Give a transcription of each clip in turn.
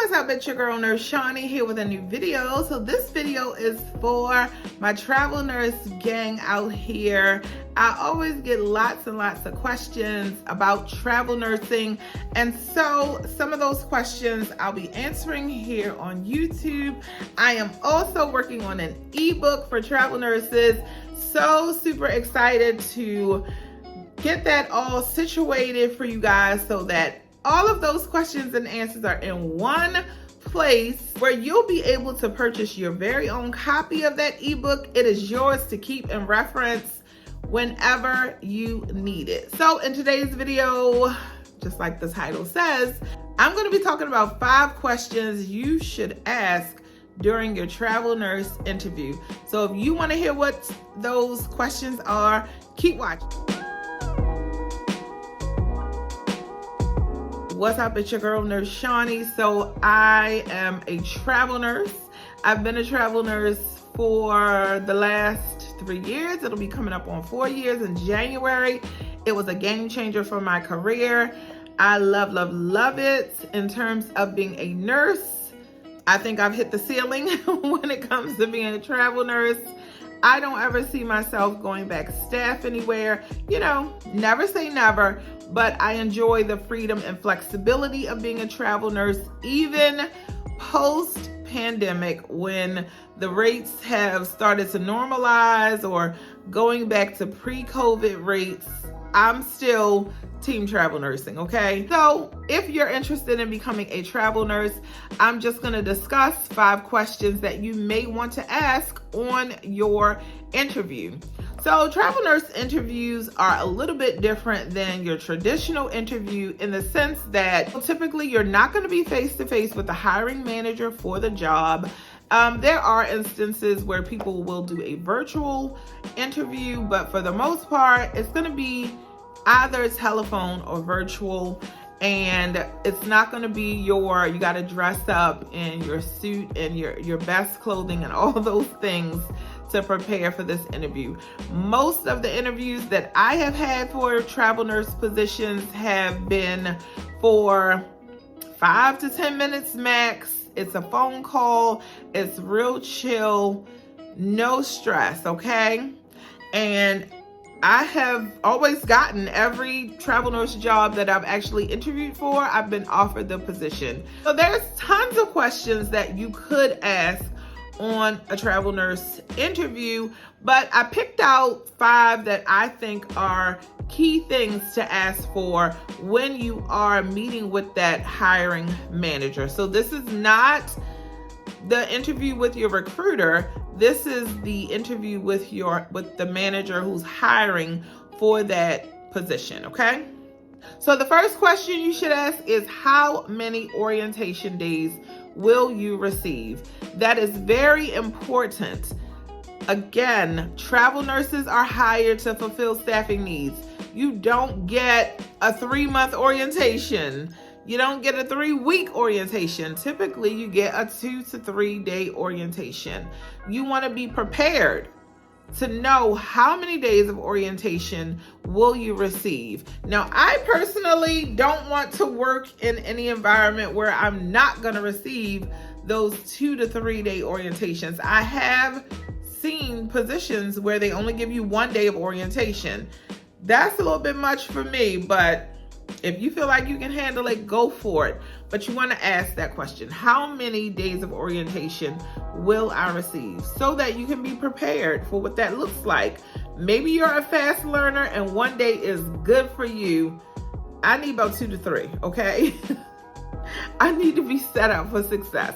What's up, it's your girl nurse Shawn-Nie here with a new video. So this video is for my travel nurse gang out here. I always get lots and lots of questions about travel nursing, and so some of those questions I'll be answering here on YouTube. I am also working on an ebook for travel nurses, so super excited to get that all situated for you guys so that all of those questions and answers are in one place where you'll be able to purchase your very own copy of that ebook. It is yours to keep and reference whenever you need it. So in today's video, just like the title says, I'm going to be talking about 5 questions you should ask during your travel nurse interview. So if you want to hear what those questions are, keep watching. What's up, it's your girl nurse Shawn-Nie. So I am a travel nurse. I've been a travel nurse for the last 3 years. It'll be coming up on 4 years in January. It was a game changer for my career. I love it. In terms of being a nurse, I think I've hit the ceiling when it comes to being a travel nurse. I don't ever see myself going back staff anywhere. You know, never say never, but I enjoy the freedom and flexibility of being a travel nurse, even post-pandemic when the rates have started to normalize or going back to pre-COVID rates. I'm still team travel nursing, okay? So if you're interested in becoming a travel nurse, I'm just gonna discuss 5 questions that you may want to ask on your interview. So travel nurse interviews are a little bit different than your traditional interview in the sense that typically you're not gonna be face-to-face with the hiring manager for the job. There are instances where people will do a virtual interview, but for the most part, it's gonna be either telephone or virtual, and it's not gonna be you gotta dress up in your suit and your best clothing and all those things to prepare for this interview. Most of the interviews that I have had for travel nurse positions have been for 5 to 10 minutes max. It's a phone call. It's real chill, no stress, okay? And I have always gotten every travel nurse job that I've actually interviewed for, I've been offered the position. So there's tons of questions that you could ask on a travel nurse interview, but I picked out 5 that I think are key things to ask for when you are meeting with that hiring manager. So this is not the interview with your recruiter. This is the interview with the manager who's hiring for that position, okay? So the first question you should ask is, how many orientation days will you receive? That is very important. Again, travel nurses are hired to fulfill staffing needs. You don't get a 3-month orientation. You don't get a 3-week orientation. Typically, you get a 2 to 3 day orientation. You want to be prepared to know how many days of orientation will you receive. Now, I personally don't want to work in any environment where I'm not going to receive those 2 to 3 day orientations. I have seen positions where they only give you 1 day of orientation. That's a little bit much for me, but if you feel like you can handle it, go for it. But you want to ask that question: how many days of orientation will I receive? So that you can be prepared for what that looks like. Maybe you're a fast learner and 1 day is good for you. I need about 2 to 3, okay? I need to be set up for success.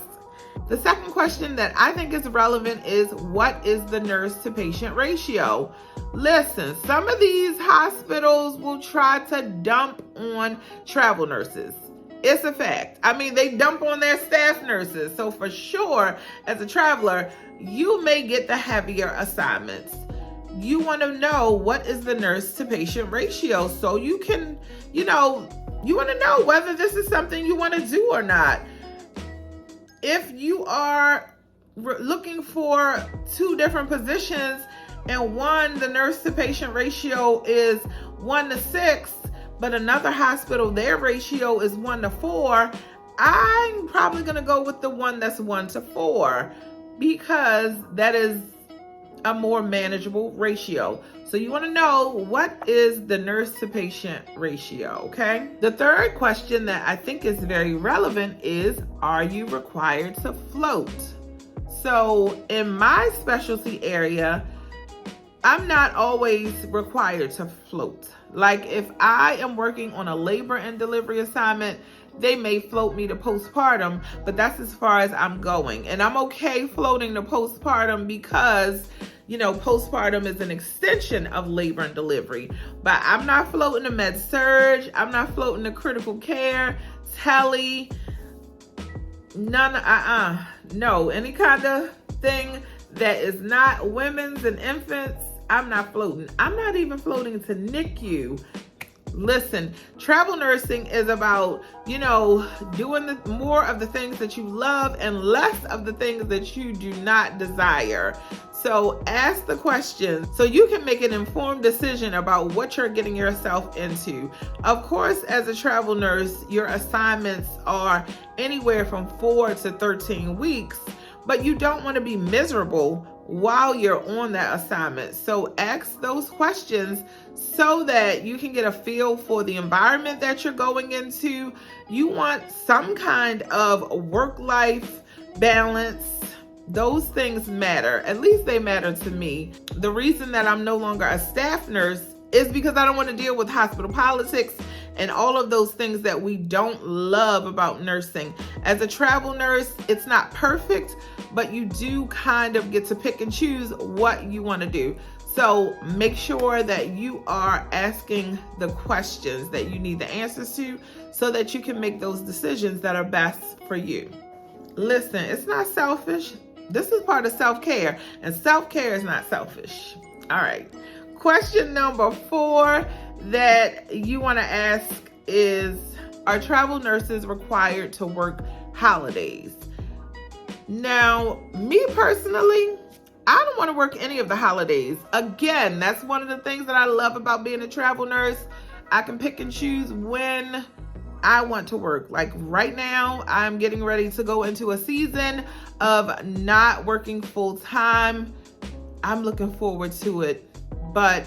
The second question that I think is relevant is, what is the nurse to patient ratio? Listen, some of these hospitals will try to dump on travel nurses. It's a fact. I mean, they dump on their staff nurses. So for sure, as a traveler, you may get the heavier assignments. You want to know, what is the nurse to patient ratio? So you can, you want to know whether this is something you want to do or not. If you are looking for 2 different positions, and one, the nurse to patient ratio is 1 to 6, but another hospital, their ratio is 1 to 4, I'm probably gonna go with the one that's 1 to 4 because that is a more manageable ratio. So you want to know, what is the nurse to patient ratio, okay? The third question that I think is very relevant is, are you required to float? So in my specialty area, I'm not always required to float. Like if I am working on a labor and delivery assignment, they may float me to postpartum, but that's as far as I'm going. And I'm okay floating to postpartum because, you know, postpartum is an extension of labor and delivery. But I'm not floating to med surge. I'm not floating to critical care, tele, none, no, any kind of thing that is not women's and infants, I'm not floating. I'm not even floating to NICU. Listen, travel nursing is about, you know, doing more of the things that you love and less of the things that you do not desire. So ask the questions so you can make an informed decision about what you're getting yourself into. Of course, as a travel nurse, your assignments are anywhere from 4 to 13 weeks, but you don't want to be miserable while you're on that assignment. So ask those questions so that you can get a feel for the environment that you're going into. You want some kind of work-life balance. Those things matter. At least they matter to me. The reason that I'm no longer a staff nurse is because I don't want to deal with hospital politics and all of those things that we don't love about nursing. As a travel nurse, it's not perfect, but you do kind of get to pick and choose what you want to do. So make sure that you are asking the questions that you need the answers to so that you can make those decisions that are best for you. Listen, it's not selfish. This is part of self-care, and self-care is not selfish. All right. Question number 4 that you want to ask is, are travel nurses required to work holidays? Now, me personally, I don't want to work any of the holidays. Again, that's one of the things that I love about being a travel nurse. I can pick and choose when I want to work. Like right now, I'm getting ready to go into a season of not working full time. I'm looking forward to it, but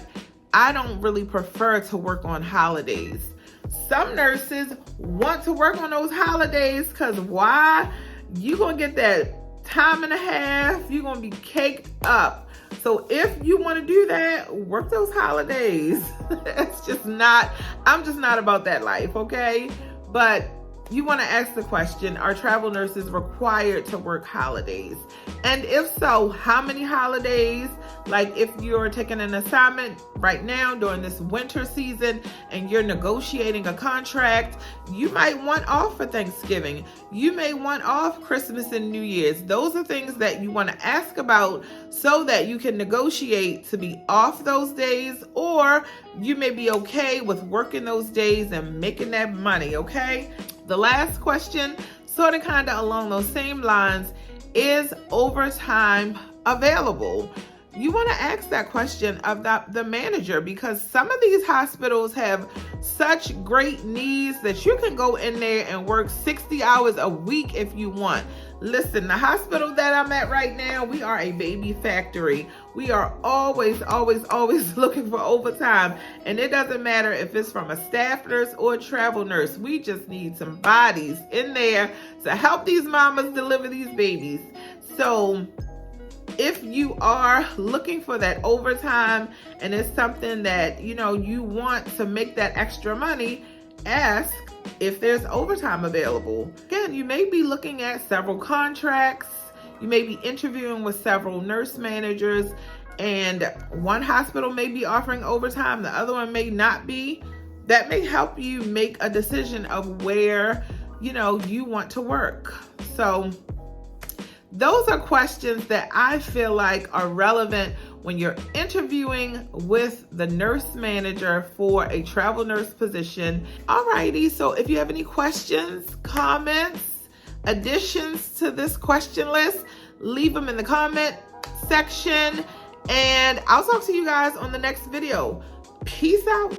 I don't really prefer to work on holidays. Some nurses want to work on those holidays because why? You're going to get that time and a half. You're going to be caked up. So if you want to do that, work those holidays. It's just not, I'm just not about that life, okay? But you want to ask the question, are travel nurses required to work holidays? And if so, how many holidays? Like if you're taking an assignment right now during this winter season and you're negotiating a contract, you might want off for Thanksgiving. You may want off Christmas and New Year's. Those are things that you want to ask about so that you can negotiate to be off those days, or you may be okay with working those days and making that money, okay? The last question, sort of kind of along those same lines, is overtime available? You want to ask that question of the manager, because some of these hospitals have such great needs that you can go in there and work 60 hours a week if you want. Listen, the hospital that I'm at right now, we are a baby factory. We are always looking for overtime. And it doesn't matter if it's from a staff nurse or a travel nurse. We just need some bodies in there to help these mamas deliver these babies. So if you are looking for that overtime and it's something that, you know, you want to make that extra money, ask if there's overtime available. Again, you may be looking at several contracts. You may be interviewing with several nurse managers, and one hospital may be offering overtime, the other one may not be. That may help you make a decision of where, you know, you want to work. So those are questions that I feel like are relevant when you're interviewing with the nurse manager for a travel nurse position. Alrighty, so if you have any questions, comments, additions to this question list, leave them in the comment section, and I'll talk to you guys on the next video. Peace out.